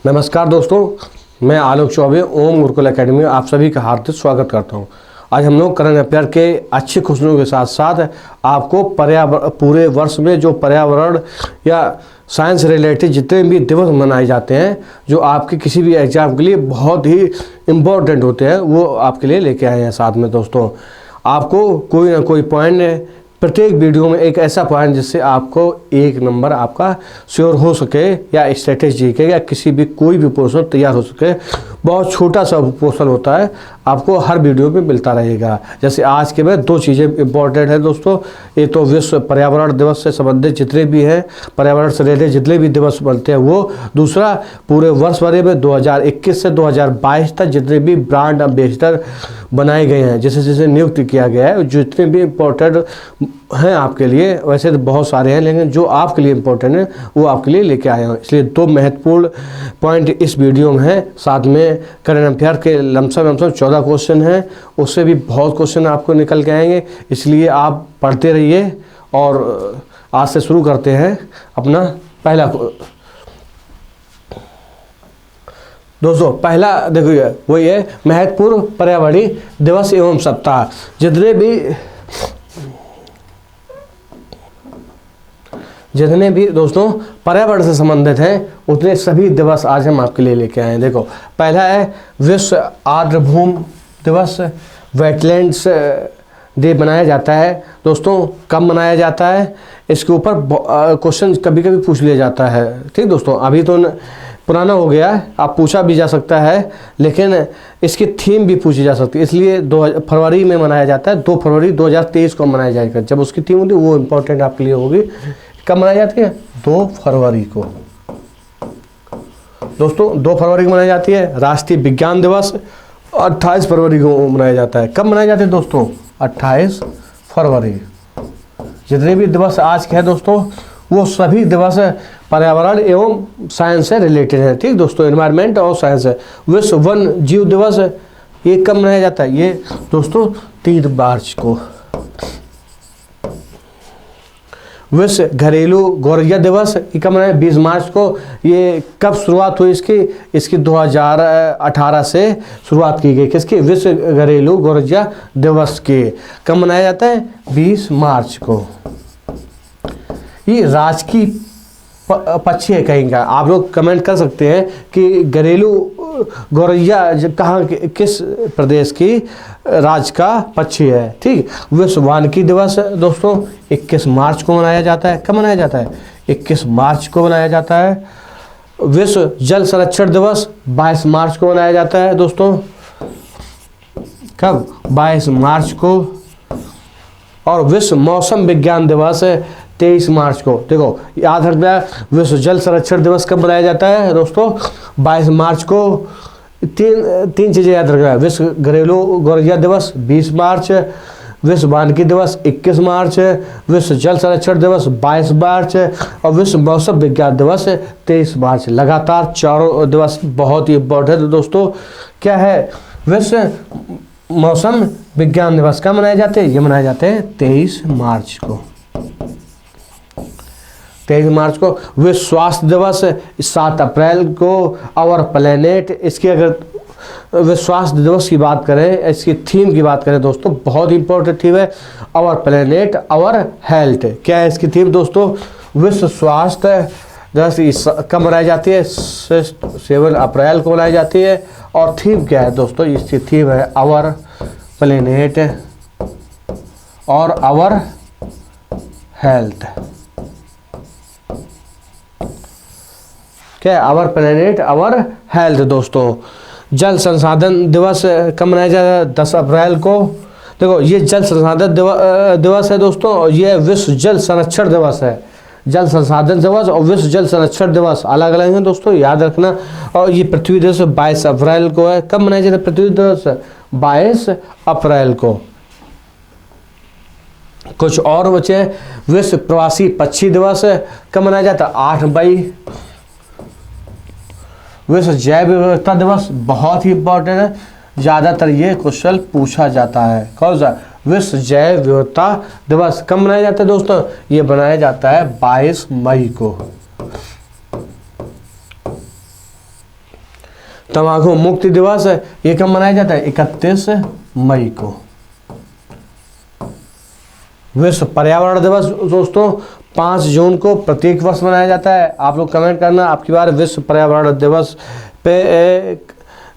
नमस्कार दोस्तों, मैं आलोक चौबे ओम गुरुकुल एकेडमी में आप सभी का हार्दिक स्वागत करता हूं। आज हम लोग करंट अफेयर के अच्छी खुशनुमा के साथ साथ आपको पूरे वर्ष में जो पर्यावरण या साइंस रिलेटेड जितने भी दिवस मनाए जाते हैं, जो आपके किसी भी एग्जाम के लिए बहुत ही इम्पोर्टेंट होते हैं, वो आपके लिए लेके आए हैं। साथ में दोस्तों आपको कोई ना कोई पॉइंट प्रत्येक वीडियो में एक ऐसा पॉइंट जिससे आपको एक नंबर आपका श्योर हो सके, या स्ट्रेटेजी के या किसी भी कोई भी पोर्शन तैयार हो सके। बहुत छोटा सा पोर्शन होता है, आपको हर वीडियो में मिलता रहेगा। जैसे आज के में दो चीज़ें इंपॉर्टेंट है दोस्तों। एक तो विश्व पर्यावरण दिवस से संबंधित जितने भी हैं, पर्यावरण से रिलेटेड जितने भी दिवस बनते हैं वो। दूसरा, पूरे वर्ष भर में 2021 से 2022 तक जितने भी ब्रांड एम्बेसडर बनाए गए हैं, जैसे जैसे नियुक्त किया गया है, जितने भी इम्पोर्टेंट हैं आपके लिए, वैसे तो बहुत सारे हैं लेकिन जो आपके लिए इम्पोर्टेंट है वो आपके लिए लेके आए हैं। इसलिए दो महत्वपूर्ण पॉइंट इस वीडियो में है। साथ में करंट अफेयर के लमसम 14 क्वेश्चन हैं, उससे भी बहुत क्वेश्चन आपको निकल के आएंगे। इसलिए आप पढ़ते रहिए। और आज से शुरू करते हैं अपना पहला दोस्तों। पहला देखिए वही है महत्वपूर्ण पर्यावरणीय दिवस एवं सप्ताह। जितने भी दोस्तों पर्यावरण से संबंधित हैं उतने सभी दिवस आज हम आपके लिए लेके आए हैं। देखो, पहला है विश्व आर्द्रभूमि दिवस, वेटलैंड्स डे मनाया जाता है दोस्तों। कब मनाया जाता है, इसके ऊपर क्वेश्चन कभी कभी पूछ लिया जाता है। ठीक दोस्तों, अभी तो पुराना हो गया है, आप पूछा भी जा सकता है, लेकिन इसकी थीम भी पूछी जा सकती है। इसलिए 2 फरवरी में मनाया जाता है। 2 फरवरी 2023 को मनाया जाएगा। जब उसकी थीम होगी वो इम्पोर्टेंट आपके लिए होगी। कब मनाई जाती है? 2 फरवरी को दोस्तों। 2 फरवरी को मनाई जाती है। राष्ट्रीय विज्ञान दिवस 28 फरवरी को मनाया जाता है। कब मनाए जाते हैं दोस्तों? 28 फरवरी। जितने भी दिवस आज के हैं दोस्तों, वो सभी दिवस पर्यावरण एवं साइंस से रिलेटेड है। ठीक दोस्तों, एनवायरनमेंट और साइंस है। विश्व वन जीव दिवस, ये कब मनाया जाता है? ये दोस्तों 3 मार्च को। विश्व घरेलू गौरैया दिवस, ये कब मनाया? 20 मार्च को। ये कब शुरुआत हुई इसकी 2018 से शुरुआत की गई। किसकी? विश्व घरेलू गौरैया दिवस की। कब मनाया जाता है? 20 मार्च को। ये राजकीय पक्षी है कहीं का। आप लोग कमेंट कर सकते हैं कि घरेलू गौरैया कहाँ, किस प्रदेश की राज्य का पक्षी है। ठीक। विश्व वानिकी दिवस दोस्तों 21 मार्च को मनाया जाता है। कब मनाया जाता है? 21 मार्च को मनाया जाता है। विश्व जल संरक्षण दिवस 22 मार्च को मनाया जाता है दोस्तों। कब? 22 मार्च को। और विश्व मौसम विज्ञान दिवस 23 मार्च को। देखो याद रखना, विश्व जल संरक्षण दिवस कब मनाया जाता है दोस्तों? 22 मार्च को। तीन चीज़ें याद रखना है। विश्व घरेलू गौरैया दिवस 20 मार्च, विश्व वानिकी दिवस 21 मार्च, विश्व जल संरक्षण दिवस 22 मार्च और विश्व मौसम विज्ञान दिवस 23 मार्च। लगातार चारों दिवस बहुत ही इम्पोर्टेंट है दोस्तों। क्या है? विश्व मौसम विज्ञान दिवस कब मनाए जाते हैं? ये मनाए जाते हैं 23 मार्च को। 23 मार्च को। विश्व स्वास्थ्य दिवस 7 अप्रैल को। आवर प्लेनेट, इसकी अगर विश्व स्वास्थ्य दिवस की बात करें, इसकी थीम की बात करें दोस्तों, बहुत इंपॉर्टेंट थीम है। Our planet our health. क्या है इसकी थीम दोस्तों? विश्व स्वास्थ्य दिवस कब मनाई जाती है? 7 अप्रैल को मनाई जाती है। और थीम क्या है दोस्तों? इसकी थीम है आवर प्लेनेट और आवर हेल्थ। क्या है? आवर प्लेनेट आवर हेल्थ दोस्तों। जल संसाधन दिवस कब मनाया जाता है? 10 अप्रैल को। देखो ये जल संसाधन दिवस है दोस्तों, और ये विश्व जल संरक्षण दिवस है। जल संसाधन दिवस और विश्व जल संरक्षण दिवस अलग अलग हैं दोस्तों, याद रखना। और ये पृथ्वी दिवस 22 अप्रैल को है। कब मनाया जाता है पृथ्वी दिवस? 22 अप्रैल को। कुछ और बचे हैं। विश्व प्रवासी पक्षी दिवस कब मनाया जाता है? 8 मई। विश्व जैव विविधता दिवस बहुत ही इंपॉर्टेंट है, ज़्यादातर ये क्वेश्चन पूछा जाता है। कौन सा? विश्व जैव विविधता दिवस कब मनाया जाता है दोस्तों? ये मनाया जाता है 22 मई को। तंबाकू मुक्ति दिवस ये कब मनाया जाता है? 31 मई को। विश्व पर्यावरण दिवस दोस्तों 5 जून को प्रत्येक वर्ष मनाया जाता है। आप लोग कमेंट करना आपकी बार विश्व पर्यावरण दिवस पे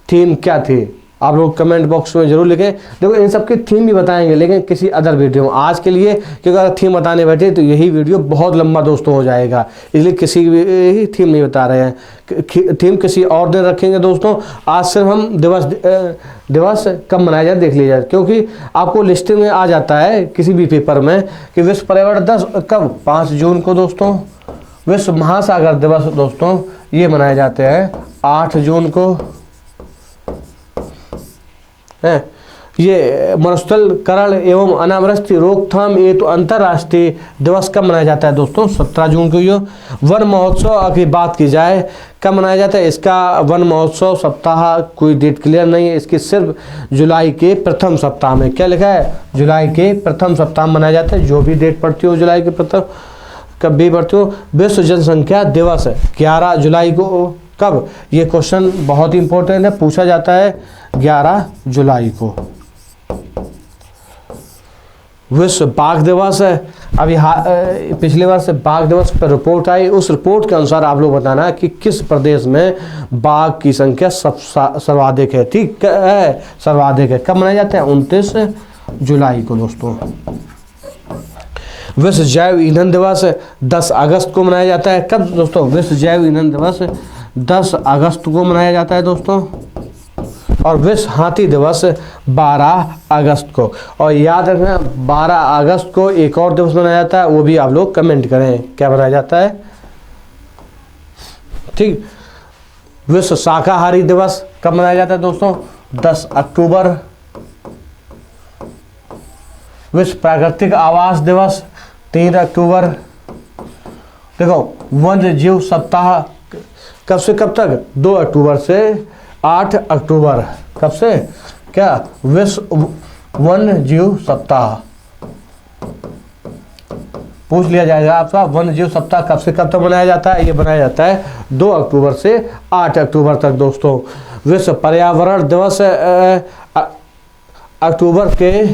थीम क्या थी, आप लोग कमेंट बॉक्स में जरूर लिखें। देखो इन सब की थीम भी बताएंगे लेकिन किसी अदर वीडियो में। आज के लिए क्योंकि अगर थीम बताने बैठे तो यही वीडियो बहुत लंबा दोस्तों हो जाएगा, इसलिए किसी ही थीम नहीं बता रहे हैं। थीम किसी और दिन रखेंगे दोस्तों। आज सिर्फ हम दिवस कब मनाया जाए देख लीजिए, क्योंकि आपको लिस्टिंग में आ जाता है किसी भी पेपर में कि विश्व पर्यावरण दिवस कब 5 जून को दोस्तों। विश्व महासागर दिवस दोस्तों ये मनाए जाते हैं 8 जून को है। ये मरुस्थलीकरण एवं अनावृष्टि रोकथाम ये तो अंतर्राष्ट्रीय दिवस कब मनाया जाता है दोस्तों? 17 जून को। ये वन महोत्सव की बात की जाए कब मनाया जाता है? इसका वन महोत्सव सप्ताह कोई डेट क्लियर नहीं है, इसकी सिर्फ जुलाई के प्रथम सप्ताह में। क्या लिखा है? जुलाई के प्रथम सप्ताह में मनाया जाता है। जो भी डेट पड़ती हो जुलाई के प्रथम कब भी पढ़ते हो। विश्व जनसंख्या दिवस 11 जुलाई को कब? ये क्वेश्चन बहुत ही इंपॉर्टेंट है, पूछा जाता है 11 जुलाई को। विश्व बाघ दिवस है। अभी पिछले वर्ष बाघ दिवस पर रिपोर्ट आई, उस रिपोर्ट के अनुसार आप लोग बताना कि किस प्रदेश में बाघ की संख्या सर्वाधिक है। ठीक है, सर्वाधिक है। कब मनाया जाता है? 29 जुलाई को दोस्तों। विश्व जैव ईंधन दिवस 10 अगस्त को मनाया जाता है। कब दोस्तों? विश्व जैव ईंधन दिवस 10 अगस्त को मनाया जाता है दोस्तों। और विश्व हाथी दिवस 12 अगस्त को। और याद रखना 12 अगस्त को एक और दिवस मनाया जाता है, वो भी आप लोग कमेंट करें क्या मनाया जाता है। ठीक। विश्व शाकाहारी दिवस कब मनाया जाता है दोस्तों? 10 अक्टूबर। विश्व प्राकृतिक आवास दिवस 3 अक्टूबर। देखो वन्य जीव सप्ताह कब से कब तक? 2 अक्टूबर से 8 अक्टूबर। कब से? क्या? विश्व वन्य जीव सप्ताह पूछ लिया जाएगा आपका। वन्य जीव सप्ताह कब से कब तक मनाया जाता है? ये मनाया जाता है 2 अक्टूबर से 8 अक्टूबर तक दोस्तों। विश्व पर्यावरण दिवस अक्टूबर के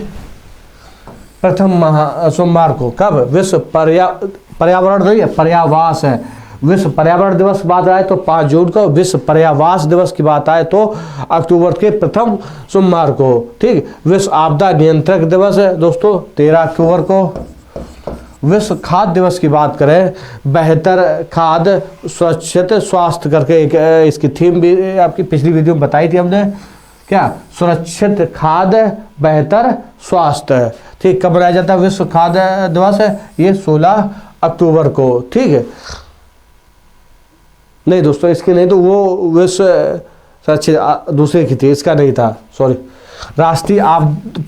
प्रथम सोमवार को। कब? विश्व पर्यावरण नहीं है, पर्यावास है। विश्व पर्यावरण दिवस की बात आए तो 5 जून को। विश्व पर्यावास दिवस की बात आए तो अक्टूबर के प्रथम सोमवार को। ठीक। विश्व आपदा नियंत्रक दिवस है दोस्तों 13 अक्टूबर को। विश्व खाद्य दिवस की बात करें, बेहतर खाद्य सुरक्षित स्वास्थ्य करके एक इसकी थीम भी आपकी पिछली वीडियो में बताई थी हमने। क्या? सुरक्षित खाद्य बेहतर स्वास्थ्य। ठीक। कब मनाया जाता है विश्व खाद्य दिवस? ये 16 अक्टूबर को। ठीक है। नहीं दोस्तों इसकी नहीं, तो वो विश्व सुरक्षित दूसरे की थी, इसका नहीं था, सॉरी। राष्ट्रीय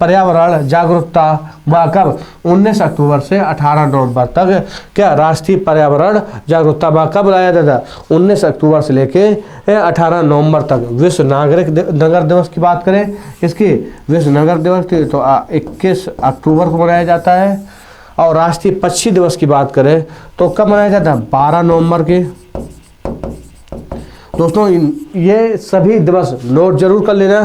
पर्यावरण जागरूकता कब? 19 अक्टूबर से 18 नवंबर तक। क्या? राष्ट्रीय पर्यावरण जागरूकता माह कब लाया जाता था? 19 अक्टूबर से लेके 18 नवंबर तक। विश्व नागरिक नगर दिवस की बात करें, इसकी विश्व नगर दिवस की तो 21 अक्टूबर को मनाया जाता है। और राष्ट्रीय पक्षी दिवस की बात करें तो कब मनाया जाता है? 12 नवंबर के। दोस्तों ये सभी दिवस नोट जरूर कर लेना।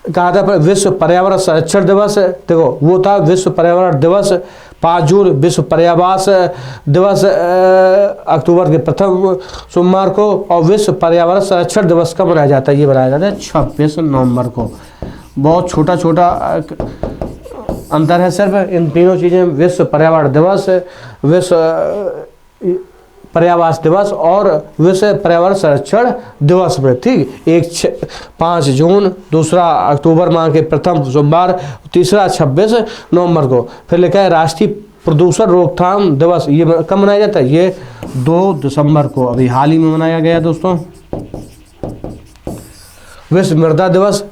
कहा था विश्व पर्यावरण संरक्षण दिवस, देखो वो था विश्व पर्यावरण दिवस 5 जून। विश्व पर्यावास दिवस अक्टूबर के प्रथम सोमवार को। और विश्व पर्यावरण संरक्षण दिवस कब मनाया जाता है? ये मनाया जाता है 26 नवंबर को। बहुत छोटा छोटा अंतर है सिर्फ इन तीनों चीज़ें। विश्व पर्यावरण दिवस, विश्व पर्यावास दिवस और विश्व पर्यावरण संरक्षण दिवस में। ठीक। एक 5 जून, दूसरा अक्टूबर माह के प्रथम सोमवार, तीसरा 26 नवंबर को। फिर लिखा है राष्ट्रीय प्रदूषण रोकथाम दिवस, ये कब मनाया जाता है? ये 2 दिसंबर को, अभी हाल ही में मनाया गया दोस्तों। विश्व मृदा दिवस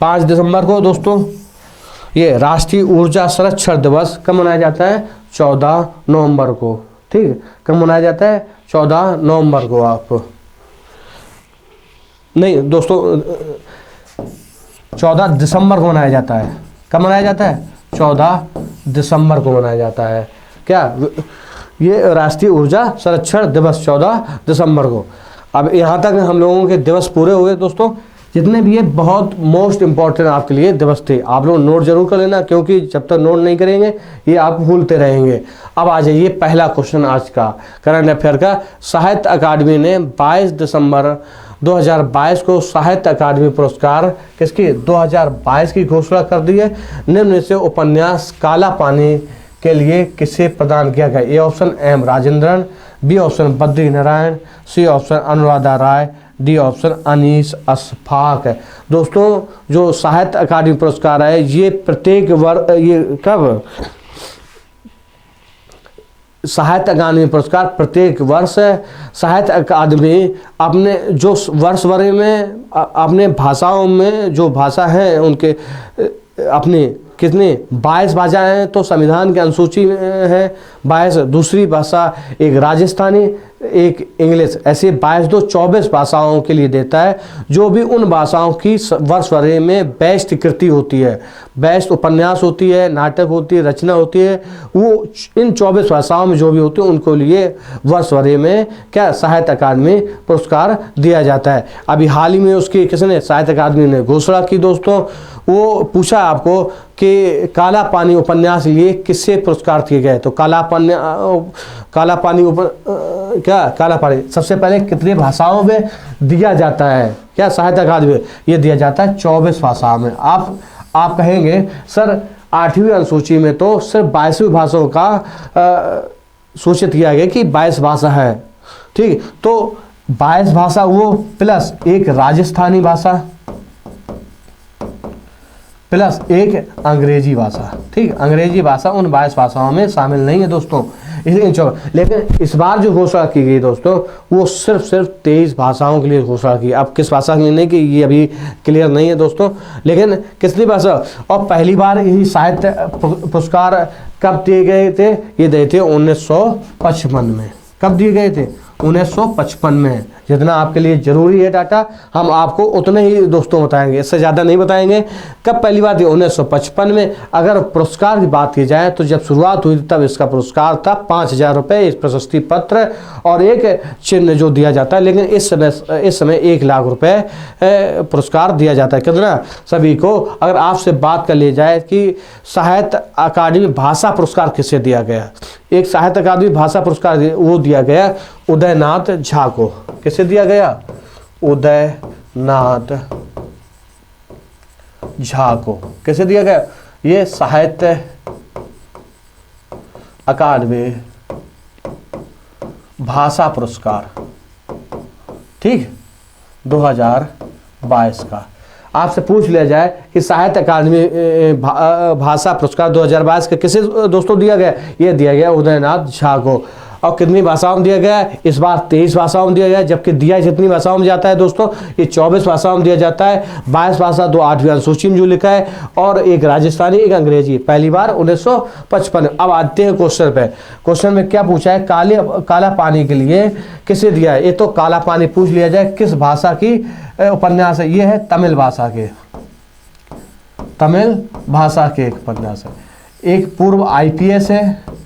5 दिसंबर को दोस्तों। ये राष्ट्रीय ऊर्जा संरक्षण दिवस कब मनाया जाता है? 14 नवंबर को। ठीक। कब मनाया जाता है? 14 नवंबर को। आप नहीं दोस्तों 14 दिसंबर को मनाया जाता है। कब मनाया जाता है? 14 दिसंबर को मनाया जाता है। क्या? ये राष्ट्रीय ऊर्जा संरक्षण दिवस 14 दिसंबर को। अब यहाँ तक हम लोगों के दिवस पूरे हुए दोस्तों। जितने भी ये बहुत मोस्ट इम्पॉर्टेंट आपके लिए दिवस थे, आप लोग नोट जरूर कर लेना, क्योंकि जब तक नोट नहीं करेंगे ये आप भूलते रहेंगे। अब आ जाइए पहला क्वेश्चन आज का करंट अफेयर का। साहित्य अकादमी ने 22 दिसंबर 2022 को साहित्य अकादमी पुरस्कार किसकी 2022 की घोषणा कर दी है। निम्न से उपन्यास काला पानी के लिए किसे प्रदान किया गया। A option M Rajendran, B option Badri Narayan, C option Anuradha Rai, D option Anees Ashfaq है। दोस्तों जो साहित्य अकादमी पुरस्कार है ये प्रत्येक वर्ष, ये कब साहित्य अकादमी पुरस्कार प्रत्येक वर्ष साहित्य अकादमी अपने जो वर्ष भर में अपने भाषाओं में जो भाषा है उनके अपने कितने 22 भाषाएं हैं, तो संविधान की अनुसूची में है 22, दूसरी भाषा एक राजस्थानी, एक इंग्लिश, ऐसे 22 दो 24 भाषाओं के लिए देता है। जो भी उन भाषाओं की वर्ष भर में बेस्ट कृति होती है, बेस्ट उपन्यास होती है, नाटक होती है, रचना होती है, वो इन 24 भाषाओं में जो भी होती है उनको लिए वर्ष भर में क्या साहित्य अकादमी पुरस्कार दिया जाता है। अभी हाल ही में उसकी किसने साहित्य अकादमी ने घोषणा की दोस्तों। वो पूछा आपको कि काला पानी उपन्यास लिए किससे पुरस्कार दिए गए, तो काला पानी सबसे पहले कितनी भाषाओं में दिया जाता है क्या साहित्य अकादमी, ये दिया जाता है 24 भाषाओं में। आप कहेंगे सर 8वीं अनुसूची में तो सिर्फ 22वीं भाषाओं का सूचित किया गया कि 22 भाषा है, ठीक। तो 22 भाषा वो प्लस एक राजस्थानी भाषा प्लस एक अंग्रेजी भाषा, ठीक। अंग्रेजी भाषा उन 22 भाषाओं में शामिल नहीं है दोस्तों, इसलिए लेकिन इस बार जो घोषणा की गई दोस्तों वो सिर्फ 23 भाषाओं के लिए घोषणा की। अब किस भाषा के लिए नहीं की ये अभी क्लियर नहीं है दोस्तों, लेकिन कितनी भाषा। और पहली बार यही साहित्य पुरस्कार कब दिए गए थे, ये दिए थे 1955 में। कब दिए गए थे 1955 में। जितना आपके लिए जरूरी है डाटा हम आपको उतने ही दोस्तों बताएंगे, इससे ज़्यादा नहीं बताएंगे। कब पहली बार 1955 में। अगर पुरस्कार की बात की जाए तो जब शुरुआत हुई तब इसका पुरस्कार था 5000 रुपये, इस प्रशस्ति पत्र और एक चिन्ह जो दिया जाता है, लेकिन इस समय 1 लाख रुपये पुरस्कार दिया जाता है। कितना सभी को। अगर आपसे बात कर ली जाए कि साहित्य अकादमी भाषा पुरस्कार किसे दिया गया, एक साहित्य अकादमी भाषा पुरस्कार वो दिया गया उदयनाथ झा को। किसे दिया गया, उदयनाथ झा को कैसे दिया गया, ये साहित्य अकादमी भाषा पुरस्कार, ठीक, 2022 का। आपसे पूछ लिया जाए कि साहित्य अकादमी भाषा पुरस्कार 2022 का किसे दोस्तों दिया गया, ये दिया गया उदयनाथ झा को। और कितनी भाषाओं में दिया गया, इस बार 23 भाषाओं में दिया गया, जबकि दिया जितनी भाषाओं में जाता है दोस्तों ये 24 भाषाओं में दिया जाता है। 22 भाषा 2 8वीं अनुसूची में जो लिखा है, और एक राजस्थानी एक अंग्रेजी, पहली बार 1955। अब आते हैं क्वेश्चन पे। क्वेश्चन में क्या पूछा है, काला पानी के लिए किसे दिया है। ये तो काला पानी पूछ लिया जाए किस भाषा की उपन्यास है, ये है तमिल भाषा के, तमिल भाषा के एक उपन्यास है। एक पूर्व IPS है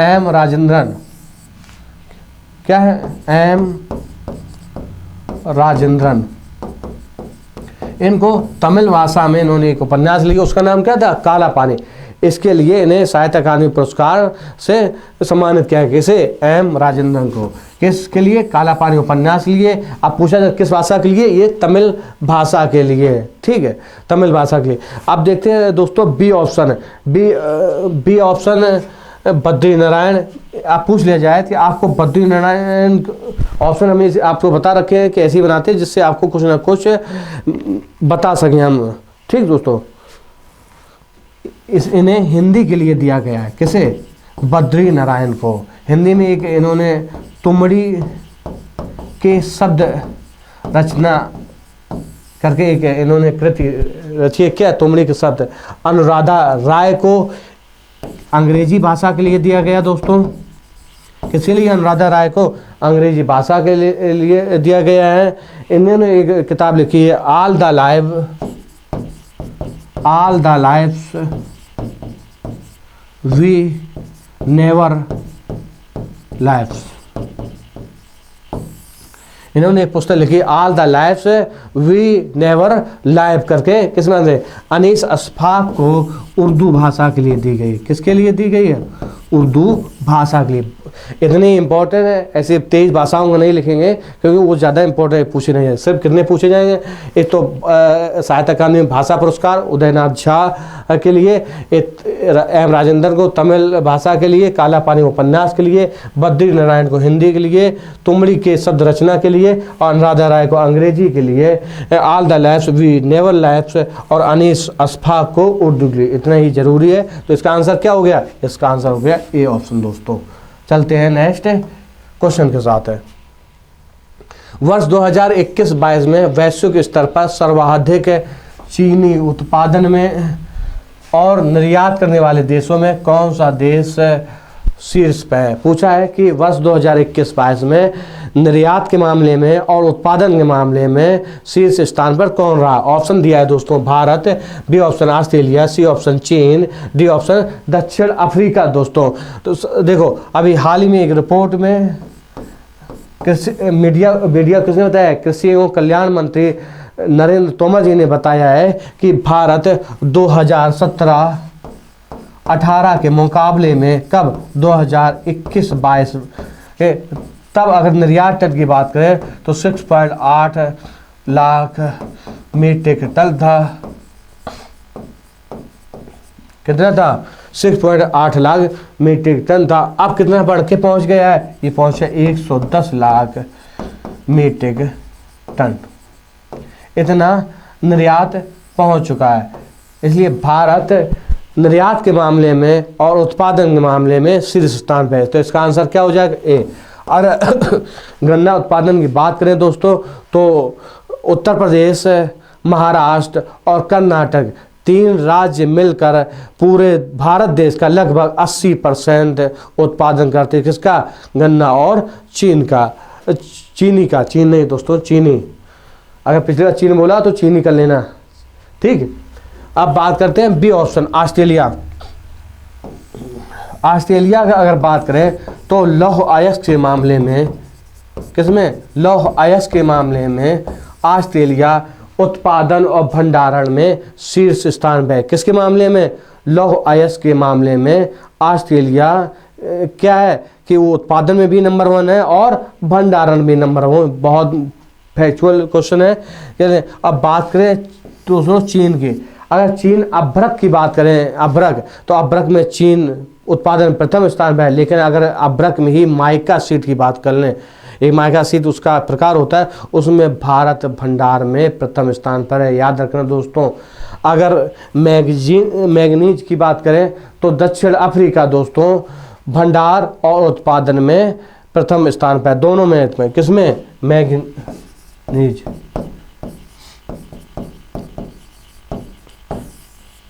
एम राजेंद्रन, क्या है एम राजेंद्रन, इनको तमिल भाषा में इन्होंने एक उपन्यास लिखा, उसका नाम क्या था, काला पानी। इसके लिए इन्हें साहित्य अकादमी पुरस्कार से सम्मानित किया। किसे, एम राजेंद्रन को। किसके लिए, काला पानी उपन्यास लिए। अब पूछा जाए किस भाषा के लिए, ये तमिल भाषा के लिए, ठीक है, तमिल भाषा के लिए। अब देखते हैं दोस्तों बी ऑप्शन है, बी ऑप्शन बद्री नारायण। आप पूछ लिया जाए कि आपको बद्री नारायण ऑप्शन हमें आपको बता रखे हैं कि ऐसे ही बनाते हैं जिससे आपको कुछ ना कुछ बता सकें हम, ठीक दोस्तों। इन्हें हिंदी के लिए दिया गया है, किसे, बद्री नारायण को। हिंदी में एक इन्होंने तुमड़ी के शब्द रचना करके एक इन्होंने कृति रची है, क्या, तुमड़ी के शब्द। अनुराधा राय को अंग्रेजी भाषा के लिए दिया गया दोस्तों। किसके लिए, अनुराधा राय को अंग्रेजी भाषा के लिए दिया गया है। इन्होंने एक किताब लिखी है all the lives we never lives. इन्होंने एक पुस्तक लिखी all the lives we never live करके, किस नाम से, अनीस अशफाक को उर्दू भाषा के लिए दी गई। किसके लिए दी गई है? उर्दू भाषा के लिए। इतनी इंपॉर्टेंट है, ऐसे तेज भाषाओं को नहीं लिखेंगे क्योंकि वो ज़्यादा इंपॉर्टेंट पूछे नहीं है। सिर्फ कितने पूछे जाएंगे? एक तो साहित्य अकादमी भाषा पुरस्कार उदयनाथ झा के लिए, एम राजेंद्र को तमिल भाषा के लिए, काला पानी उपन्यास के लिए, बद्री नारायण को हिंदी के लिए, तुमड़ी के शब्द रचना के लिए, और अनुराधा राय को अंग्रेजी के लिए, all the lives we never lives और अनीस अशफाक को उर्दू के लिए। इतना ही जरूरी है। तो इसका आंसर क्या हो गया? इसका आंसर हो गया ए ऑप्शन दोस्तों। चलते हैं नेक्स्ट क्वेश्चन के साथ है। वर्ष 2021-22 में वैश्विक स्तर पर सर्वाधिक चीनी उत्पादन में और निर्यात करने वाले देशों में कौन सा देश शीर्ष पे है? पूछा है कि वर्ष 2021-22 में निर्यात के मामले में और उत्पादन के मामले में शीर्ष स्थान पर कौन रहा? ऑप्शन दिया है दोस्तों, Bharat, B option Australia, C option चीन, डी ऑप्शन दक्षिण अफ्रीका दोस्तों। तो देखो अभी हाल ही में एक रिपोर्ट में कृषि मीडिया किसने बताया? कृषि एवं कल्याण मंत्री नरेंद्र तोमर जी ने बताया है कि भारत 2017-18 के मुकाबले में कब 2021-22 तब अगर निर्यात टन की बात करें तो 6.8 लाख मीट्रिक टन था। कितना था? 6.8 लाख मीट्रिक टन था। अब कितना बढ़ के पहुंच गया है? ये पहुंचा 110 लाख मीट्रिक टन। इतना निर्यात पहुंच चुका है। इसलिए भारत निर्यात के मामले में और उत्पादन के मामले में शीर्ष स्थान पर है। तो इसका आंसर क्या हो जाएगा? ए। और गन्ना उत्पादन की बात करें दोस्तों तो उत्तर प्रदेश, महाराष्ट्र और कर्नाटक 3 राज्य मिलकर पूरे भारत देश का लगभग 80% उत्पादन करते हैं। किसका? गन्ना और चीनी का। चीन नहीं दोस्तों, चीनी। अगर पिछले बार चीन बोला तो चीनी कर लेना, ठीक। अब बात करते हैं बी ऑप्शन, ऑस्ट्रेलिया। ऑस्ट्रेलिया का अगर बात करें तो लौह अयस्क के मामले में, किसमें? लौह अयस्क के मामले में ऑस्ट्रेलिया उत्पादन और भंडारण में शीर्ष स्थान पर है। किसके मामले में? लौह अयस्क के मामले में ऑस्ट्रेलिया क्या है कि वो उत्पादन में भी नंबर 1 है और भंडारण भी नंबर 1। बहुत फैक्चुअल क्वेश्चन है। अब बात करें दोस्तों चीन की। अगर चीन अभ्रक की बात करें, अभ्रक, तो अभ्रक में चीन उत्पादन प्रथम स्थान पर है। लेकिन अगर अभ्रक में ही माइका सीट की बात कर लें, एक माइका सीट उसका प्रकार होता है, उसमें भारत भंडार में प्रथम स्थान पर है। याद रखना दोस्तों। अगर मैग्नीज की बात करें तो दक्षिण अफ्रीका दोस्तों भंडार और उत्पादन में प्रथम स्थान पर, दोनों में। किसमें? मैग्नीज।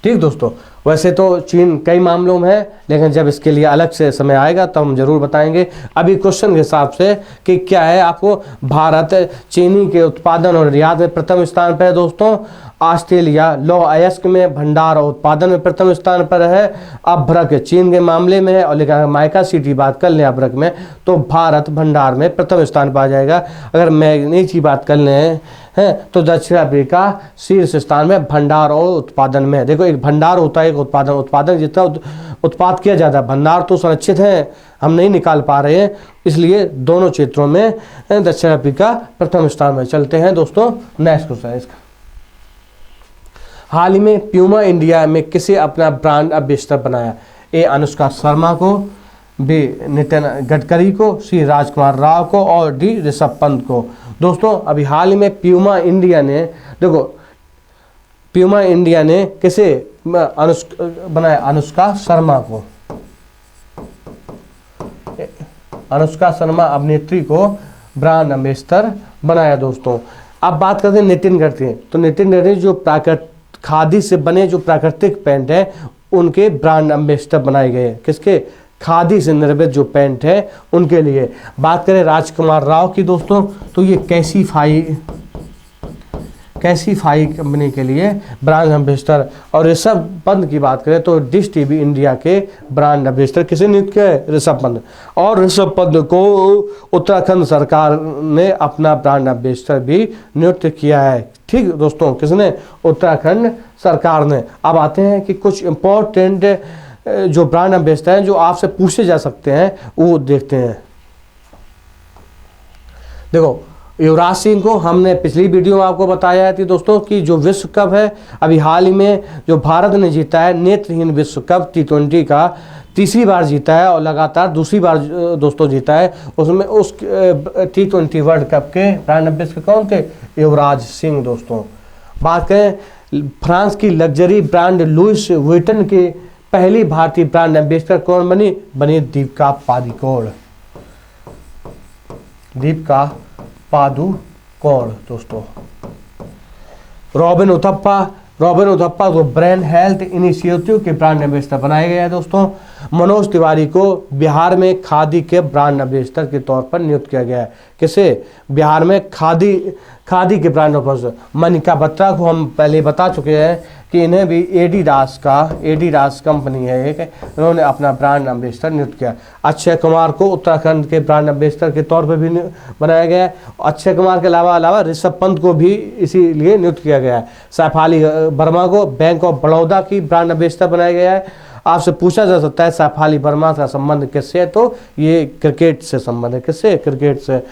ठीक दोस्तों। वैसे तो चीन कई मामलों में है, लेकिन जब इसके लिए अलग से समय आएगा तो हम जरूर बताएंगे। अभी क्वेश्चन के हिसाब से कि क्या है, आपको भारत चीनी के उत्पादन और निर्यात में प्रथम स्थान पर है दोस्तों। ऑस्ट्रेलिया लौह अयस्क में भंडार और उत्पादन में प्रथम स्थान पर है। अभ्रक चीन के मामले में है। और लेकिन अगर माइका सीट की बात कर लें अभ्रक में, तो भारत भंडार में प्रथम स्थान पर आ जाएगा। अगर मैग्नीज की बात कर लें हैं तो दक्षिण अफ्रीका शीर्ष स्थान में भंडार और उत्पादन में। देखो एक भंडार होता है, एक उत्पादन जितना उत्पाद किया जाता है, भंडार तो संरक्षित है, हम नहीं निकाल पा रहे हैं, इसलिए दोनों क्षेत्रों में दक्षिण अफ्रीका प्रथम स्थान में। चलते हैं दोस्तों नेक्स्ट क्वेश्चन इसका। हाल ही में प्यूमा इंडिया में किसे अपना ब्रांड एम्बेसडर बनाया? ए अनुष्का शर्मा को, बी नितिन गडकरी को, सी राजकुमार राव को और डी ऋषभ पंत को। दोस्तों अभी हाल ही में प्यूमा इंडिया ने, देखो प्यूमा इंडिया ने किसे बनाया? अनुष्का शर्मा को। अनुष्का शर्मा अभिनेत्री को ब्रांड एम्बेसडर बनाया दोस्तों। अब बात करते हैं नितिन गडकरी। तो नितिन गडकरी जो खादी से बने जो प्राकृतिक पैंट है उनके ब्रांड एम्बेसडर बनाए गए। किसके? खादी से निर्मित जो पैंट है उनके लिए। बात करें राजकुमार राव की दोस्तों, तो ये कैसीफाई कंपनी के लिए ब्रांड एम्बेसडर। और ऋषभ पंत की बात करें तो डिश टीवी इंडिया के ब्रांड एम्बेसडर किसे नियुक्त किया है? ऋषभ पंत। और ऋषभ पंत को उत्तराखंड सरकार ने अपना ब्रांड एम्बेसडर भी नियुक्त किया है। ठीक दोस्तों, किसने? उत्तराखंड सरकार ने। अब आते हैं कि कुछ इंपॉर्टेंट जो ब्रांड एम्बेसडर हैं जो आपसे पूछे जा सकते हैं वो देखते हैं। देखो, युवराज सिंह को हमने पिछली वीडियो में आपको बताया थी दोस्तों कि जो विश्व कप है अभी हाल ही में जो भारत ने जीता है नेत्रहीन विश्व कप T20 का, तीसरी बार जीता है और लगातार दूसरी बार दोस्तों जीता है। उसमें उस T20 वर्ल्ड कप के ब्रांड एम्बेसडर कौन थे? युवराज सिंह दोस्तों। बात करें फ्रांस की लग्जरी ब्रांड लुइस वुइटन की पहली भारतीय ब्रांड एम्बेसडर कौन बनी? दीपिका पादुकोण। दीपिका पादुकोण दोस्तों। रॉबिन उथप्पा को ब्रेन हेल्थ इनिशिएटिव के ब्रांड एम्बेसडर बनाया गया है दोस्तों। मनोज तिवारी को बिहार में खादी के ब्रांड एम्बेसडर के तौर पर नियुक्त किया गया है। किसे? बिहार में खादी के ब्रांड एम्बेसडर। मनिका बत्रा को हम पहले बता चुके हैं कि इन्हें भी एडिडास कंपनी है एक, उन्होंने अपना ब्रांड एम्बेसडर नियुक्त किया। अक्षय कुमार को उत्तराखंड के ब्रांड एम्बेसडर के तौर पर भी बनाया गया है। अक्षय कुमार के अलावा ऋषभ पंत को भी इसीलिए नियुक्त किया गया है। सैफाली वर्मा को बैंक ऑफ बड़ौदा की ब्रांड एम्बेसडर बनाया गया है। आपसे पूछा जा सकता है सैफाली वर्मा का संबंध किससे है? तो ये क्रिकेट से संबंध है। किससे? क्रिकेट से।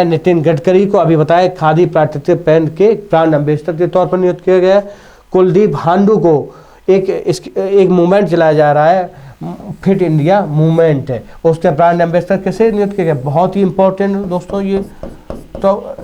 नितिन गडकरी को अभी बताया खादी प्राकृतिक पेंट के ब्रांड एम्बेसडर के तौर पर नियुक्त किया गया है। कुलदीप हांडू को एक मूवमेंट चलाया जा रहा है, फिट इंडिया मूवमेंट है, उसके ब्रांड एम्बेसडर किसे नियुक्त किया गया? बहुत ही इंपॉर्टेंट दोस्तों ये तो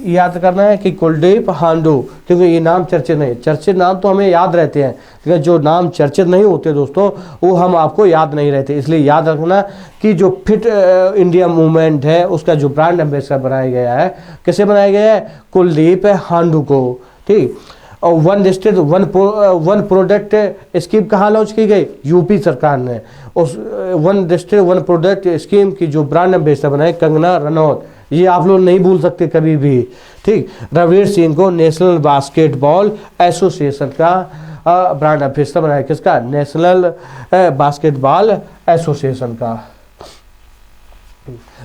याद करना है कि कुलदीप हांडू, क्योंकि ये नाम चर्चित नाम तो हमें याद रहते हैं, लेकिन जो नाम चर्चित नहीं होते दोस्तों वो हम आपको याद नहीं रहते। इसलिए याद रखना कि जो फिट इंडिया मूवमेंट है उसका जो ब्रांड एम्बेसडर बनाया गया है, किसे बनाया गया है? कुलदीप हांडू को। ठीक। और one district one product scheme कहाँ लॉन्च की गई? यूपी सरकार ने। उस one district one product scheme की जो ब्रांड एम्बेसडर बनाए कंगना रनौत, ये आप लोग नहीं भूल सकते कभी भी। ठीक। रणवीर सिंह को नेशनल बास्केटबॉल एसोसिएशन का ब्रांड एम्बेसडर बनाया। किसका? नेशनल बास्केटबॉल एसोसिएशन का।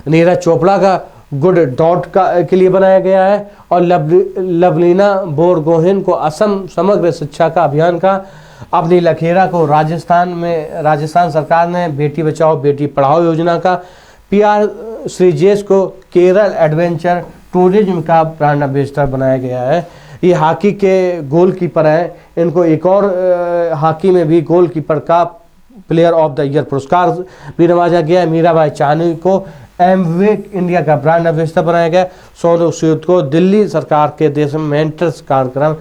नीरज चोपड़ा का गुड डॉट के लिए बनाया गया है। और लवलीना बोरगोहेन को असम समग्र शिक्षा का अभियान का। अवनी लखेरा को राजस्थान सरकार ने बेटी बचाओ बेटी पढ़ाओ योजना का। PR श्रीजेश को केरल एडवेंचर टूरिज्म का ब्रांड एम्बेसडर बनाया गया है। ये हॉकी के गोलकीपर हैं, इनको एक और हॉकी में भी गोलकीपर का प्लेयर ऑफ द ईयर पुरस्कार भी नवाजा गया है। मीराबाई चानू को एमवेक इंडिया का ब्रांड एम्बेसडर बनाया गया। सौरभ सूद को दिल्ली सरकार के देश में मेंटर्स कार्यक्रम,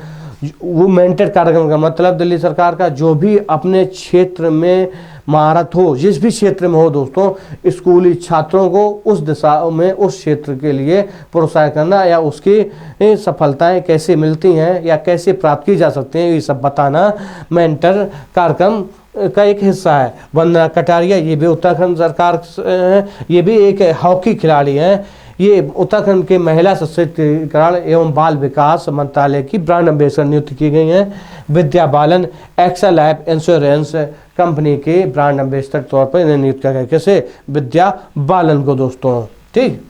वो मेंटर कार्यक्रम का मतलब दिल्ली सरकार का जो भी अपने क्षेत्र में महारत हो, जिस भी क्षेत्र में हो दोस्तों, स्कूली छात्रों को उस दिशा में उस क्षेत्र के लिए प्रोत्साहित करना या उसकी सफलताएं कैसे मिलती हैं या कैसे प्राप्त की जा सकती हैं, ये सब बताना मेंटर कार्यक्रम का एक हिस्सा है। वंदना कटारिया, ये भी उत्तराखंड सरकार है, ये भी एक हॉकी खिलाड़ी हैं। ये उत्तराखंड के महिला सशक्तिकरण एवं बाल विकास मंत्रालय की ब्रांड एम्बेसडर नियुक्त की गई हैं। Vidya Balan Excel life insurance company के ब्रांड एम्बेसडर के तौर पर इन्हें नियुक्त किया गया। कैसे? विद्या बालन को दोस्तों। ठीक।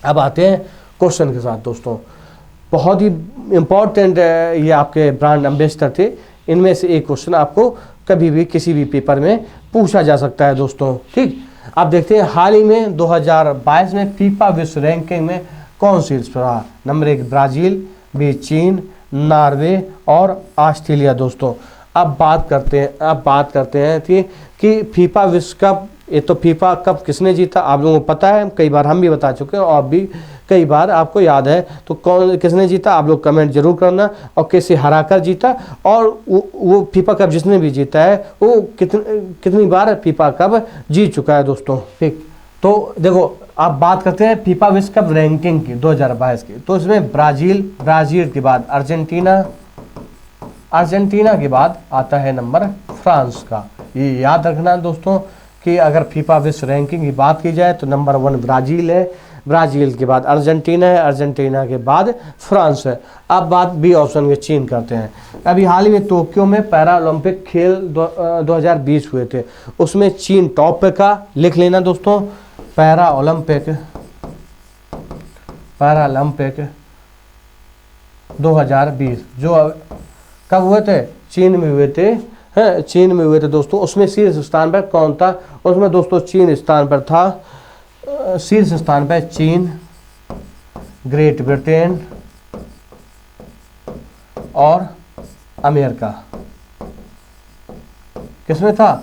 अब आते हैं क्वेश्चन के साथ दोस्तों। बहुत ही इंपॉर्टेंट ये आपके ब्रांड एम्बेसडर थे, इनमें से एक क्वेश्चन आपको कभी भी किसी भी पेपर में पूछा जा सकता है दोस्तों। ठीक। अब देखते हैं हाल ही में 2022 में फीफा विश्व रैंकिंग में कौन शीर्ष पर रहा? नंबर 1 ब्राजील, बी चीन, नॉर्वे और ऑस्ट्रेलिया दोस्तों। अब बात करते हैं कि फीफा विश्व कप, ये तो फीफा कप किसने जीता आप लोगों को पता है, कई बार हम भी बता चुके हैं और भी कई बार आपको याद है। तो किसने जीता आप लोग कमेंट जरूर करना, और कैसे हराकर जीता, और वो फीफा कप जिसने भी जीता है वो कितनी बार फीफा कप जीत चुका है दोस्तों। ठीक। तो देखो आप बात करते हैं फीफा विश्व कप रैंकिंग की 2022 की। तो इसमें ब्राजील के बाद अर्जेंटीना के बाद आता है नंबर फ्रांस का। ये याद रखना दोस्तों कि अगर फीफा विश्व रैंकिंग की बात की जाए तो नंबर 1 ब्राज़ील है, ब्राज़ील के बाद अर्जेंटीना है, अर्जेंटीना के बाद फ्रांस है। अब बात बी ऑप्शन के चीन करते हैं। अभी हाल ही में टोक्यो में पैरा ओलंपिक खेल 2020 हुए थे, उसमें चीन टॉप पे का, लिख लेना दोस्तों, पैरा ओलंपिक 2020 जो कब हुए थे, चीन में हुए थे, हैं चीन में हुए थे दोस्तों। उसमें शीर्ष स्थान पर कौन था, उसमें दोस्तों चीन स्थान पर था, शीर्ष स्थान पर चीन, ग्रेट ब्रिटेन और अमेरिका। किसमें था,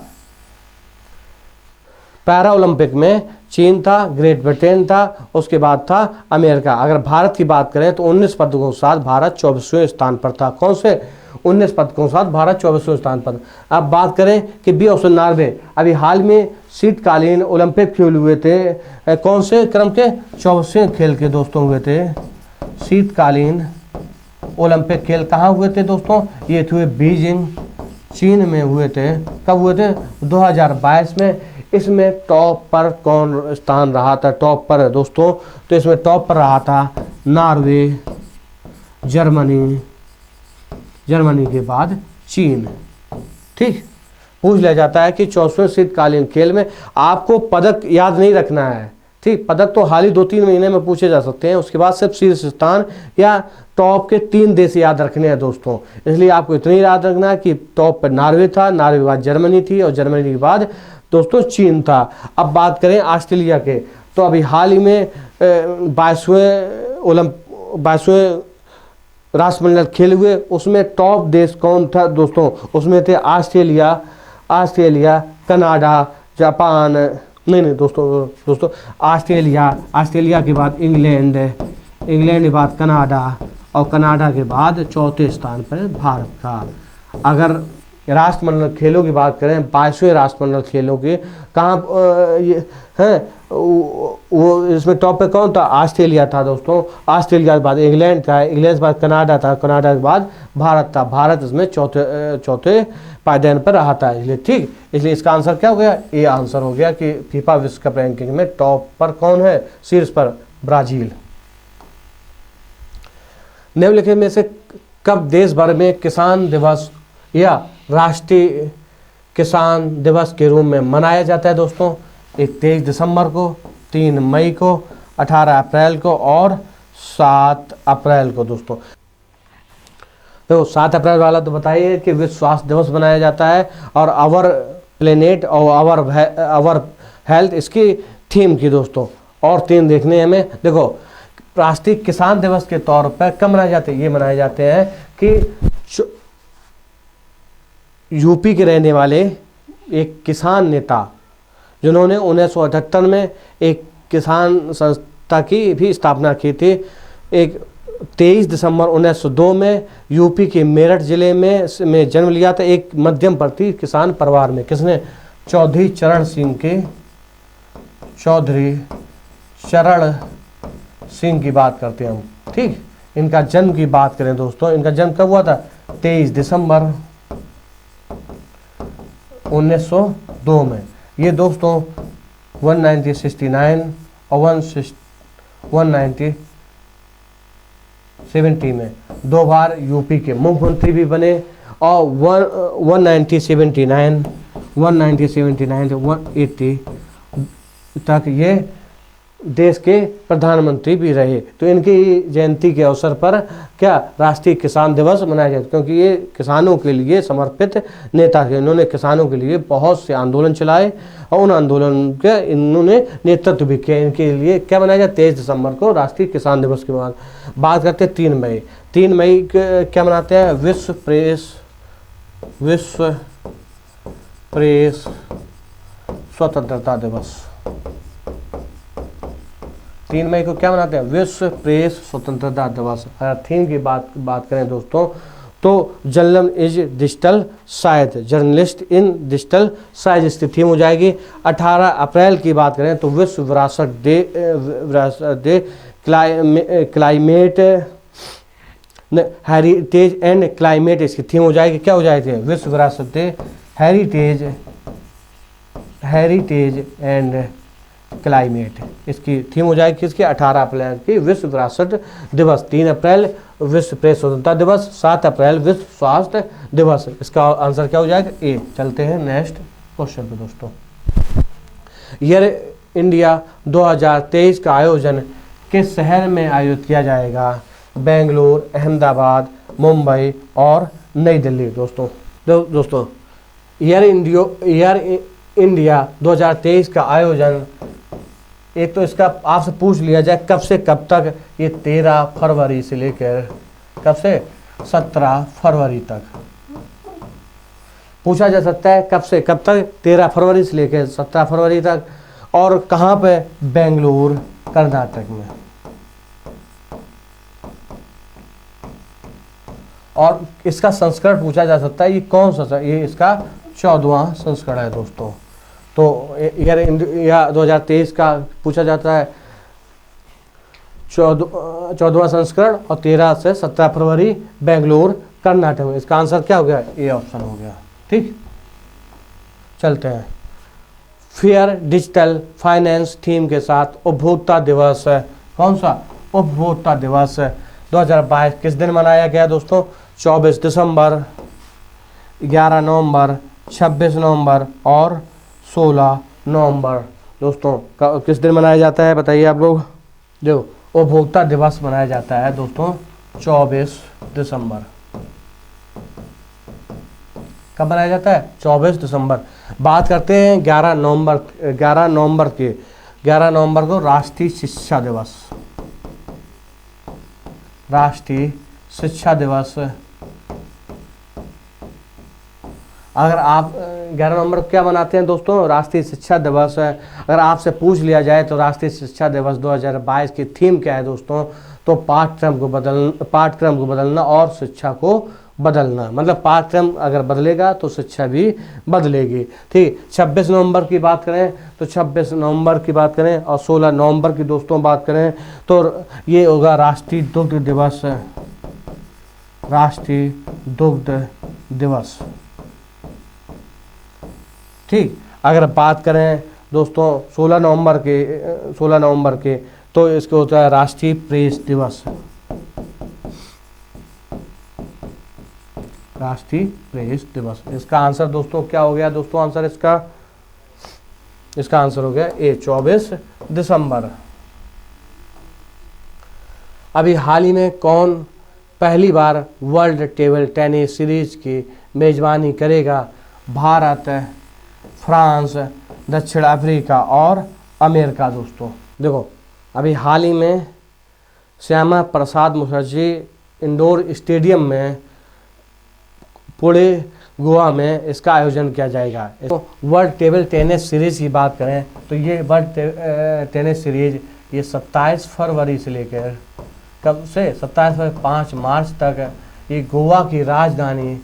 पैरा ओलंपिक में चीन था, ग्रेट ब्रिटेन था, उसके बाद था अमेरिका। अगर भारत की बात करें तो 19 पदकों के साथ भारत 24वें स्थान पर था। कौन से 19 पदकों के साथ भारत 24वें स्थान पर। अब बात करें कि बी ऑप्शन नॉर्वे, अभी हाल में शीतकालीन ओलंपिक खेल हुए थे, कौन से क्रम के, 24वें खेल के दोस्तों हुए थे। शीतकालीन ओलंपिक खेल कहाँ हुए थे दोस्तों, ये हुए बीजिंग, चीन में हुए थे। कब हुए थे, 2022 में। इसमें टॉप पर कौन स्थान रहा था, टॉप पर दोस्तों, तो इसमें टॉप पर रहा था नॉर्वे, जर्मनी के बाद चीन। ठीक, पूछ लिया जाता है कि 24वें शीतकालीन खेल में आपको पदक याद नहीं रखना है। ठीक, पदक तो हाल ही 2-3 महीने में पूछे जा सकते हैं, उसके बाद सिर्फ शीर्ष स्थान या टॉप के 3 देश याद रखने हैं दोस्तों। इसलिए आपको इतना ही याद रखना है कि टॉप पर नॉर्वे था, नॉर्वे के बाद जर्मनी थी और जर्मनी के बाद दोस्तों चीन था। अब बात करें ऑस्ट्रेलिया के, तो अभी हाल ही में 22वें राष्ट्रमंडल खेल हुए, उसमें टॉप देश कौन था दोस्तों, उसमें थे ऑस्ट्रेलिया, कनाडा, जापान, नहीं दोस्तों ऑस्ट्रेलिया के बाद इंग्लैंड के बाद कनाडा और कनाडा के बाद चौथे स्थान पर भारत था। अगर राष्ट्रमंडल खेलों की बात करें, 22वें राष्ट्रमंडल खेलों की कहाँ ये हैं, वो इसमें टॉप पे कौन था, ऑस्ट्रेलिया था दोस्तों। ऑस्ट्रेलिया के बाद इंग्लैंड था, इंग्लैंड के बाद कनाडा था, कनाडा के बाद भारत था, भारत इसमें चौथे पायदान पर रहा था। इसलिए ठीक, इसलिए इसका आंसर क्या हो गया, ये आंसर हो गया कि फीफा विश्व कप रैंकिंग में टॉप पर कौन है, शीर्ष पर ब्राजील। निम्नलिखित में से कब देश भर में किसान दिवस या राष्ट्रीय किसान दिवस के रूप में मनाया जाता है दोस्तों, 23 दिसंबर को, 3 मई को, 18 अप्रैल को और 7 अप्रैल को दोस्तों। तो 7 अप्रैल वाला तो बताइए कि विश्व स्वास्थ्य दिवस मनाया जाता है, और आवर प्लेनेट और आवर हेल्थ इसकी थीम की दोस्तों। और 3 देखने हैं हमें, देखो राष्ट्रीय किसान दिवस के तौर पर कब मनाए जाते हैं, ये मनाए जाते हैं कि यूपी के रहने वाले एक किसान नेता जिन्होंने 1978 में एक किसान संस्था की भी स्थापना की थी, एक 23 दिसंबर 1902 में यूपी के मेरठ जिले में जन्म लिया था, एक मध्यम वर्गीय किसान परिवार में। किसने, चौधरी चरण सिंह की बात करते हैं हम। ठीक, इनका जन्म की बात करें दोस्तों, इनका जन्म कब हुआ था, 23 दिसंबर 1902 में। ये दोस्तों 1969 और 1970 में 2 बार यूपी के मुख्यमंत्री भी बने, और 1979 से 180 तक ये देश के प्रधानमंत्री भी रहे। तो इनकी जयंती के अवसर पर क्या राष्ट्रीय किसान दिवस मनाया जाता है, क्योंकि ये किसानों के लिए समर्पित नेता थे। इन्होंने किसानों के लिए बहुत से आंदोलन चलाए और उन आंदोलन के इन्होंने नेतृत्व भी किया। इनके लिए क्या मनाया जाता है, 23 दिसंबर को राष्ट्रीय किसान दिवस के बाद। बात करते हैं 3 मई क्या मनाते हैं, विश्व प्रेस स्वतंत्रता दिवस। 3 मई को क्या मनाते हैं, विश्व प्रेस स्वतंत्रता दिवस। अगर थीम की बात करें दोस्तों, तो जर्नलिस्ट इन डिजिटल साइज इसकी थीम हो जाएगी। 18 अप्रैल की बात करें तो विश्व विरासत day climate heritage and climate इसकी थीम हो जाएगी। क्या हो जाएगी, विश्व विरासत day heritage heritage and climate. इसकी थीम हो जाएगी किसकी, 18 अप्रैल की विश्व विरासत दिवस, 3 अप्रैल विश्व प्रेस स्वतंत्रता दिवस, 7 अप्रैल विश्व स्वास्थ्य दिवस। इसका आंसर क्या हो जाएगा, ए। चलते हैं नेक्स्ट क्वेश्चन पे दोस्तों। ईयर इंडिया 2023 का आयोजन किस शहर में आयोजित किया जाएगा, बेंगलुरु, अहमदाबाद, मुंबई और नई दिल्ली। दोस्तों ईयर इंडिया 2023 का आयोजन, एक तो इसका आपसे पूछ लिया जाए कब से कब तक, ये 13 फरवरी से लेकर कब से 17 फरवरी तक पूछा जा सकता है, कब से कब तक, 13 फरवरी से लेकर 17 फरवरी तक। और कहाँ पे, बेंगलुरु कर्नाटक में। और इसका संस्करण पूछा जा सकता है, ये कौन सा, ये इसका 14वां संस्करण है दोस्तों। तो ईयर इंडिया 2023 का पूछा जाता है 14वां संस्करण, और 13 से 17 फरवरी बेंगलुरु कर्नाटक में। इसका आंसर क्या हो गया, ए ऑप्शन हो गया। ठीक, चलते हैं। फेयर डिजिटल फाइनेंस थीम के साथ उपभोक्ता दिवस, कौन सा, उपभोक्ता दिवस 2022 किस दिन मनाया गया दोस्तों, 24 दिसंबर, 11 नवंबर, 26 नवंबर और 16 नवंबर। दोस्तों किस दिन मनाया जाता है बताइए आप लोग। जो उपभोक्ता दिवस मनाया जाता है दोस्तों 24 दिसंबर। कब मनाया जाता है, 24 दिसंबर। बात करते हैं 11 नवंबर की। 11 नवंबर को राष्ट्रीय शिक्षा दिवस, राष्ट्रीय शिक्षा दिवस। अगर आप 11 नवंबर को क्या मनाते हैं दोस्तों, राष्ट्रीय शिक्षा दिवस है। अगर आपसे पूछ लिया जाए तो राष्ट्रीय शिक्षा दिवस 2022 की थीम क्या है दोस्तों, तो पाठ्यक्रम को बदलना और शिक्षा को बदलना। मतलब पाठ्यक्रम अगर बदलेगा तो शिक्षा भी बदलेगी। ठीक, 26 नवंबर की बात करें तो 26 नवंबर की बात करें, और 16 नवंबर की दोस्तों बात करें तो ये होगा राष्ट्रीय दुग्ध दिवस, राष्ट्रीय दुग्ध दिवस। ठीक, अगर बात करें दोस्तों 16 नवंबर के तो इसको होता है राष्ट्रीय प्रेस दिवस, राष्ट्रीय प्रेस दिवस। इसका आंसर दोस्तों क्या हो गया दोस्तों, आंसर इसका आंसर हो गया ए, 24 दिसंबर। अभी हाल ही में कौन पहली बार वर्ल्ड टेबल टेनिस सीरीज की मेजबानी करेगा, भारत, फ्रांस, दक्षिण अफ्रीका और अमेरिका। दोस्तों देखो अभी हाल ही में श्यामा प्रसाद मुखर्जी इंडोर स्टेडियम में पुणे गोवा में इसका आयोजन किया जाएगा। तो वर्ल्ड टेबल टेनिस सीरीज की बात करें तो ये वर्ल्ड टेनिस सीरीज ये 27 फरवरी से लेकर कब से 27 फरवरी 5 मार्च तक ये गोवा की राजधानी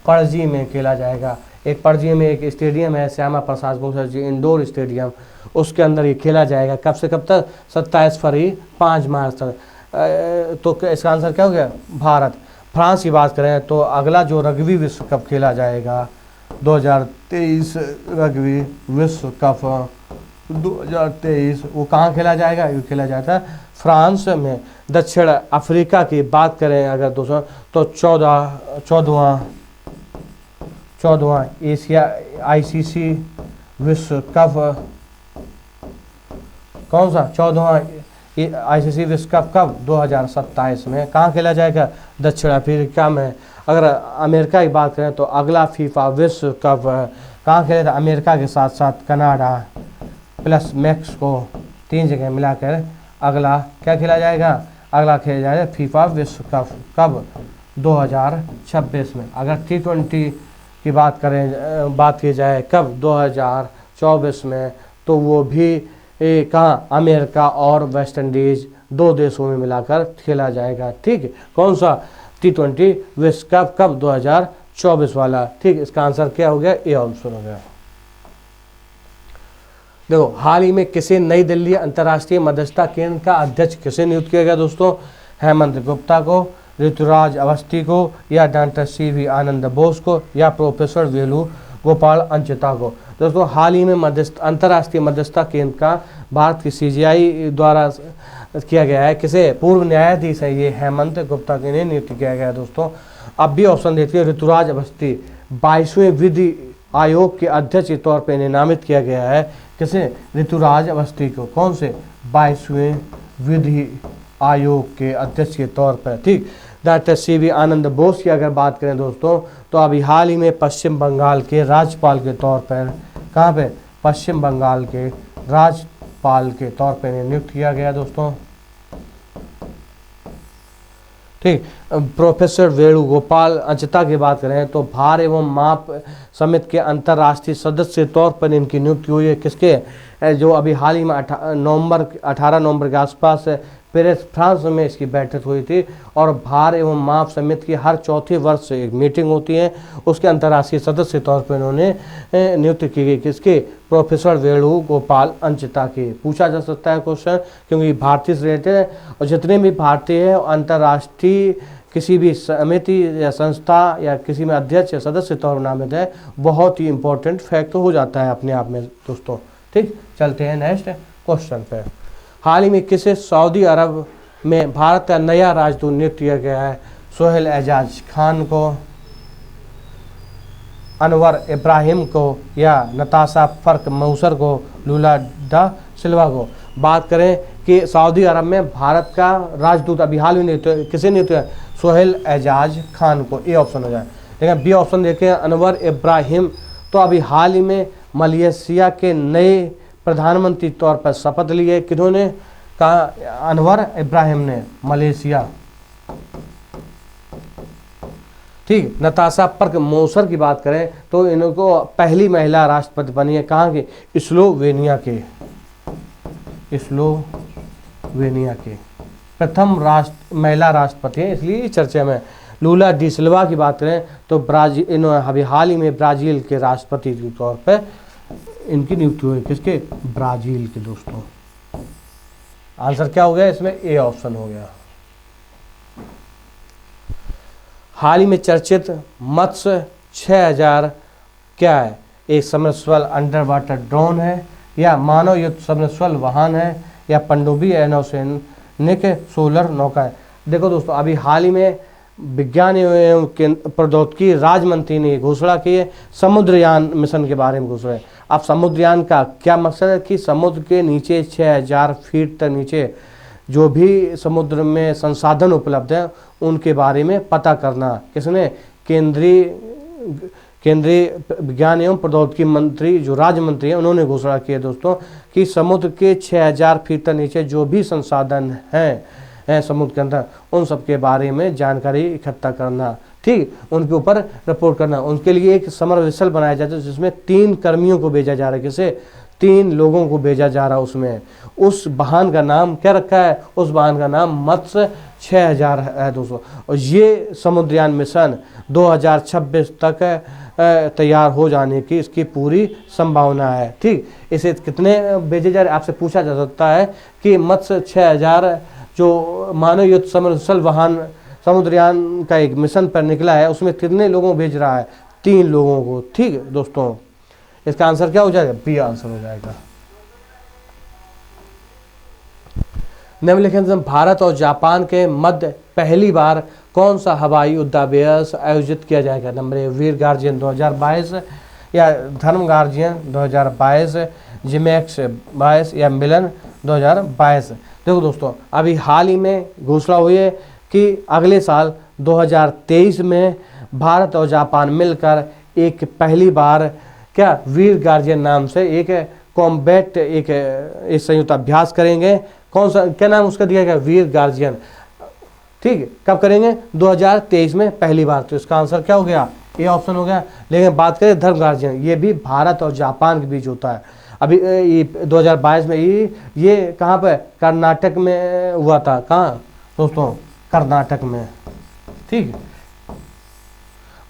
पणजी में खेला जाएगा। एक पणजी में एक स्टेडियम है श्यामा प्रसाद मुखर्जी इंडोर स्टेडियम, उसके अंदर ये खेला जाएगा। कब से कब तक, 27 फरवरी 5 मार्च तक। तो इसका आंसर क्या हो गया, भारत। फ्रांस की बात करें तो अगला जो रग्बी विश्व कप खेला जाएगा 2023 रग्बी विश्व कप 2023 वो कहाँ खेला जाएगा, ये खेला जाता है फ्रांस में। दक्षिण अफ्रीका की बात करें अगर दोस्तों तो 14वां एशिया ICC विश्व कप, कौन सा 14वां ICC विश्व कप कब 2027 में कहाँ खेला जाएगा, दक्षिण अफ्रीका में। अगर अमेरिका की बात करें तो अगला फीफा विश्व कप कहाँ खेलेगा, अमेरिका के साथ साथ कनाडा प्लस मैक्सिको 3 जगह मिलाकर अगला क्या खेला जाएगा, अगला खेला जाएगा फीफा विश्व कप कब 2026 में। अगर T20 की बात की जाए कब 2024 में तो वो भी कहाँ, अमेरिका और वेस्ट इंडीज 2 देशों में मिलाकर खेला जाएगा। ठीक, कौन सा T20 विश्व कप कब 2024 वाला। ठीक, इसका आंसर क्या हो गया, ए ऑप्शन हो गया। देखो हाल ही में किसे नई दिल्ली अंतर्राष्ट्रीय मध्यस्थता केंद्र का अध्यक्ष किसे नियुक्त किया गया दोस्तों, हेमंत गुप्ता को, ऋतुराज अवस्थी को, या डॉक्टर CV आनंद बोस को, या प्रोफेसर वेणु गोपाल अंचिता को। दोस्तों हाल ही में अंतर्राष्ट्रीय मध्यस्थता केंद्र का भारत की CGI द्वारा किया गया है। किसे? पूर्व न्यायाधीश है ये हेमंत गुप्ता के लिए नियुक्त किया गया है दोस्तों। अब भी ऑप्शन देती है ऋतुराज अवस्थी 22वें विधि आयोग के अध्यक्ष के तौर पर इन्हें नामित किया गया है। किसे? ऋतुराज अवस्थी को। कौन से? 22वें विधि आयोग के अध्यक्ष के तौर पर। ठीक। डॉक्टर CV आनंद बोस की अगर बात करें दोस्तों तो अभी हाल ही में पश्चिम बंगाल के राज्यपाल के तौर पर, कहाँ पे? पश्चिम बंगाल के राज्यपाल के तौर पर इन्हें नियुक्त किया गया दोस्तों। ठीक। प्रोफेसर वेणुगोपाल अंचता की बात करें तो भार एवं माप समिति के अंतर्राष्ट्रीय सदस्य के तौर पर इनकी नियुक्ति हुई है। किसके? जो अभी हाल ही में 18 नवंबर के आसपास पेरिस फ्रांस में इसकी बैठक हुई थी। और भार एवं माप समिति की हर चौथे वर्ष एक मीटिंग होती है, उसके अंतर्राष्ट्रीय सदस्य के तौर पर इन्होंने नियुक्त की गई। किसके? प्रोफेसर वेणुगोपाल अंचता के। पूछा जा सकता है क्वेश्चन, क्योंकि भारतीय से रिलेटेड है और जितने भी भारतीय है अंतर्राष्ट्रीय किसी भी समिति या संस्था या किसी में अध्यक्ष या सदस्य तौर पर नामित है, बहुत ही इंपॉर्टेंट फैक्ट हो जाता है अपने आप में दोस्तों। ठीक। चलते हैं नेक्स्ट क्वेश्चन पे। हाल ही में किसे सऊदी अरब में भारत का नया राजदूत नियुक्त किया गया है? सोहेल एजाज खान को, अनवर इब्राहिम को, या नताशा फर्क मौसर को, लूला दा सिल्वा को। बात करें कि सऊदी अरब में भारत का राजदूत अभी हाल में नियुक्त किसे नियुक्त है? सोहेल एजाज खान को। ए ऑप्शन हो जाए। लेकिन बी ऑप्शन देखें अनवर इब्राहिम तो अभी हाल ही में मलेशिया के नए प्रधानमंत्री तौर पर शपथ लिए। किन्होंने? कहा? अनवर इब्राहिम ने, मलेशिया। ठीक। नताशा फर्क मौसर की बात करें तो इनको पहली महिला राष्ट्रपति बनी है। कहाँ की? स्लोवेनिया के। स्लोवेनिया के प्रथम महिला राष्ट्रपति है, इसलिए चर्चा में। लूला डी सिल्वा की बात करें तो इन्होंने अभी हाल ही में ब्राजील के राष्ट्रपति के तौर पर इनकी नियुक्ति हुई। किसके? ब्राजील के दोस्तों। आंसर क्या हो गया इसमें? ए ऑप्शन हो गया। हाल ही में चर्चित मत्स्य 6000 क्या है? एक सबमर्सिबल अंडर वाटर ड्रोन है, या मानव युक्त सबमर्सिबल वाहन है, या पनडुब्बी नौसैनिक सोलर नौका है। देखो दोस्तों अभी हाल ही में विज्ञान एवं प्रौद्योगिकी राज्य मंत्री ने घोषणा की है समुद्रयान मिशन के बारे में घोषणा है। अब समुद्रयान का क्या मकसद है कि समुद्र के नीचे 6000 फीट तक नीचे जो भी समुद्र में संसाधन उपलब्ध है उनके बारे में पता करना। किसने? केंद्रीय विज्ञान एवं प्रौद्योगिकी मंत्री जो राज्य मंत्री हैं उन्होंने घोषणा की है दोस्तों कि समुद्र के 6000 फीट तक नीचे जो भी संसाधन हैं समुद्र के अंदर उन सब के बारे में जानकारी इकट्ठा करना। ठीक। उनके ऊपर रिपोर्ट करना। उनके लिए एक समर वेसल बनाया जाता है जिसमें 3 कर्मियों को भेजा जा रहा है। किसे? 3 लोगों को भेजा जा रहा है उसमें। उस वाहन का नाम क्या रखा है? उस वाहन का नाम मत्स्य 6000 है दोस्तों। और ये समुद्रयान मिशन 2026 तक तैयार हो जाने की इसकी पूरी संभावना है। ठीक। इसे कितने भेजे जा रहे आपसे पूछा जा सकता है कि मत्स्य 6000 जो मानव युक्त समरसल वाहन समुद्रयान का एक मिशन पर निकला है उसमें कितने लोगों को भेज रहा है? 3 लोगों को। ठीक है दोस्तों। इसका आंसर क्या हो जाएगा? बी आंसर हो जाएगा। निम्नलिखित में भारत और जापान के मध्य पहली बार कौन सा हवाई युद्धाभ्यास आयोजित किया जाएगा? नंबर 1 वीर गार्जियन 2022, या धर्म गार्जियन 2022, जिमैक्स 22, या मिलन 2022। देखो दोस्तों अभी हाल ही में घोषणा हुई है कि अगले साल 2023 में भारत और जापान मिलकर एक पहली बार क्या वीर गार्जियन नाम से एक कॉम्बैट एक संयुक्त अभ्यास करेंगे। कौन सा क्या नाम उसका दिया गया? वीर गार्जियन। ठीक। कब करेंगे? 2023 में पहली बार। तो इसका आंसर क्या हो गया? ए ऑप्शन हो गया। लेकिन बात करें धर्म गार्जियन, ये भी भारत और जापान के बीच होता है। अभी 2022 में ये कहाँ पर? कर्नाटक में हुआ था। कहाँ दोस्तों? कर्नाटक में। ठीक।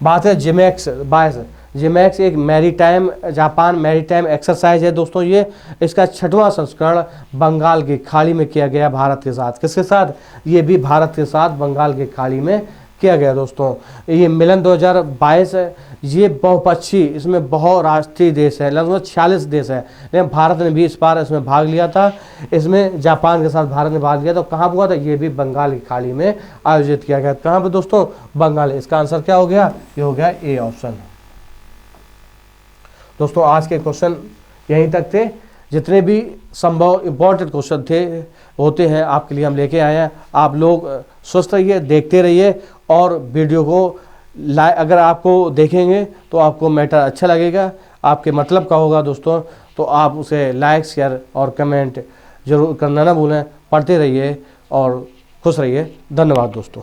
बात है जिमैक्स 22। जिमैक्स एक मैरीटाइम जापान मैरीटाइम एक्सरसाइज है दोस्तों। ये इसका 6वां संस्करण बंगाल की खाड़ी में किया गया भारत के साथ। किसके साथ? ये भी भारत के साथ बंगाल की खाड़ी में किया गया दोस्तों। ये मिलन 2022 है, ये बहुपक्षीय, इसमें बहुराष्ट्रीय देश है, लगभग 46 देश है, लेकिन भारत ने भी इस बार इसमें भाग लिया था। इसमें जापान के साथ भारत ने भाग लिया। तो कहाँ हुआ था? ये भी बंगाल की खाड़ी में आयोजित किया गया। कहाँ पर दोस्तों? बंगाल। इसका आंसर क्या हो गया? ये हो गया ए ऑप्शन। दोस्तों आज के क्वेश्चन यहीं तक थे। जितने भी संभव इम्पोर्टेंट क्वेश्चन थे होते हैं आपके लिए हम लेके आए हैं। आप लोग स्वस्थ रहिए, देखते रहिए और वीडियो को अगर आपको देखेंगे तो आपको मैटर अच्छा लगेगा, आपके मतलब का होगा दोस्तों, तो आप उसे लाइक, शेयर और कमेंट जरूर करना ना भूलें। पढ़ते रहिए और खुश रहिए। धन्यवाद दोस्तों।